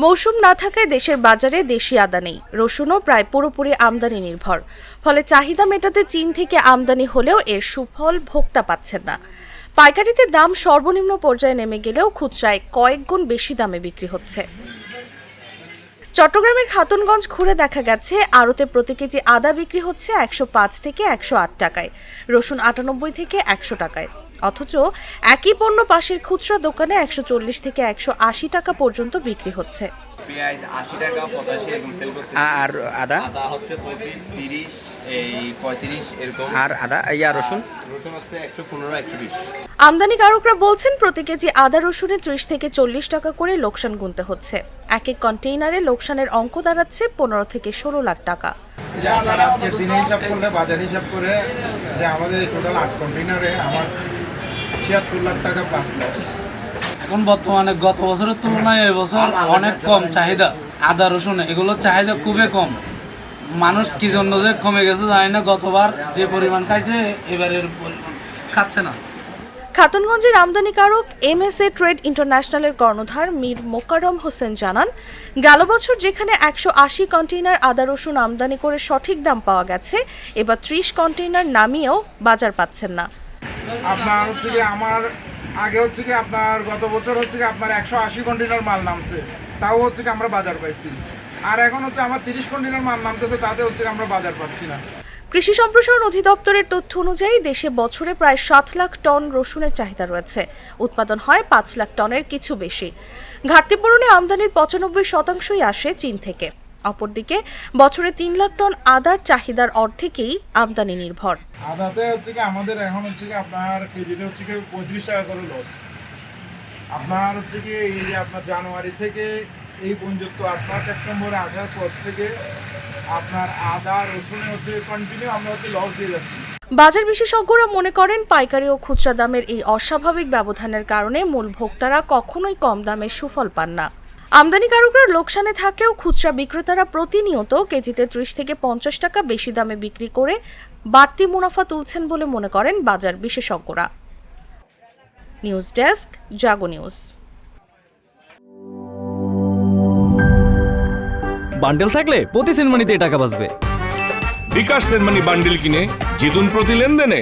মৌসুম না থাকায় দেশের বাজারে দেশি আদা নেই। রসুনও প্রায় পুরোপুরি আমদানি নির্ভর। ফলে চাহিদা মেটাতে চীন থেকে আমদানি হলেও এর সুফল ভোক্তা পাচ্ছেন না। পাইকারিতে দাম সর্বনিম্ন পর্যায়ে নেমে গেলেও খুচরায় কয়েক গুণ বেশি দামে বিক্রি হচ্ছে। চট্টগ্রামের খাতুনগঞ্জ ঘুরে দেখা গেছে আড়তে প্রতি কেজি আদা বিক্রি হচ্ছে 105 থেকে 108 টাকায়, রসুন 98 থেকে 100 টাকায়। অথচ একই পণ্য পাশের খুচরা দোকানে 140 থেকে 180 টাকা পর্যন্ত বিক্রি হচ্ছে। পেঁয়াজ 80 টাকা 85 এরকম সেল করতে। আর আদা আদা হচ্ছে 25 30 এই 35 এরকম। আর আদা রসুন হচ্ছে 115 120। আমদানিকারকরা বলছেন প্রতি কেজি আদা রসুনে 30 থেকে 40 টাকা করে লোকসান গুনতে হচ্ছে। এক এক কন্টেইনারে লোকসানের অঙ্ক দাঁড়াচ্ছে 15 থেকে 16 লাখ টাকা। আপনার আজকের দিনে হিসাব করলে বাজার হিসাব করে যে আমাদের টোটাল 8 কন্টেইনারে আমার 76 লাখ টাকা প্লাস লস। এখন বর্তমানে গত বছরের তুলনায় এবছর অনেক কম চাহিদা। আদা রসুন এগুলোর চাহিদা খুবই কম। মানুষ কি জন্য যে কমে গেছে জানি না, গতবার যে পরিমাণ খাইছে এবারের খাচ্ছে না। খাতুনগঞ্জের আমদানিকারক MSA ট্রেড ইন্টারন্যাশনালের কর্ণধার মীর মোকাররম হোসেন জানান, গেল বছর যেখানে 180 কন্টেইনার আদা রসুন আমদানি করে সঠিক দাম পাওয়া গেছে, এবার 30 কন্টেইনার নামিয়েও বাজার পাচ্ছেন না। আপনার হচ্ছে কি আমার আগে হচ্ছে কি আপনার গত বছর হচ্ছে কি আপনার 180 কন্টেইনার মাল নামছে, তাও হচ্ছে কি আমরা বাজার পাইছি। আর এখন হচ্ছে আমার 30 কন্টেইনার মাল নামতেছে, তাতে হচ্ছে কি আমরা বাজার পাচ্ছি না। কৃষি সম্প্রসারণ অধিদপ্তরের তথ্য অনুযায়ী দেশে বছরে প্রায় 7 লাখ টন রসুনের চাহিদা রয়েছে। উৎপাদন হয় 5 লাখ টনের কিছু বেশি। ঘাটতি পূরণে আমদানির 95% আসে চীন থেকে। অপরদিকে বছরে 3 লাখ টন আদার চাহিদার অর্ধেকই আমদানি নির্ভর। আদাতে হচ্ছে কি আমাদের এখন হচ্ছে কি আপনার কেজিতে হচ্ছে কি 35 টাকা করে লস। আপনার হচ্ছে কি এই যে আপনার জানুয়ারি থেকে এই পর্যন্ত আপনার সেপ্টেম্বরে আসার পর থেকে আপনার আদা রসুনে হচ্ছে কন্টিনিউ আমরা হচ্ছে লস দিয়ে যাচ্ছি। বাজার বিশেষজ্ঞরা মনে করেন পাইকারি ও খুচরা দামের এই অস্বাভাবিক ব্যবধানের কারণে মূল ভোক্তারা কখনোই কম দামে সুফল পান না। আমদানিকারকরা লোকসানে থাকলেও খুচরা বিক্রেতারা প্রতিনিয়ত কেজিতে 30 থেকে 50 টাকা বেশি দামে বিক্রি করে বাড়তি মুনাফা তুলছেন বলে মনে করেন বাজার বিশেষজ্ঞরা। নিউজ ডেস্ক, জাগো নিউজ। বান্ডেল থাকলে প্রতি সেনমানিতে টাকা বাঁচবে। বিকাশ সেনমানি বান্ডেল কিনে জিতুন প্রতি লেনদেনে।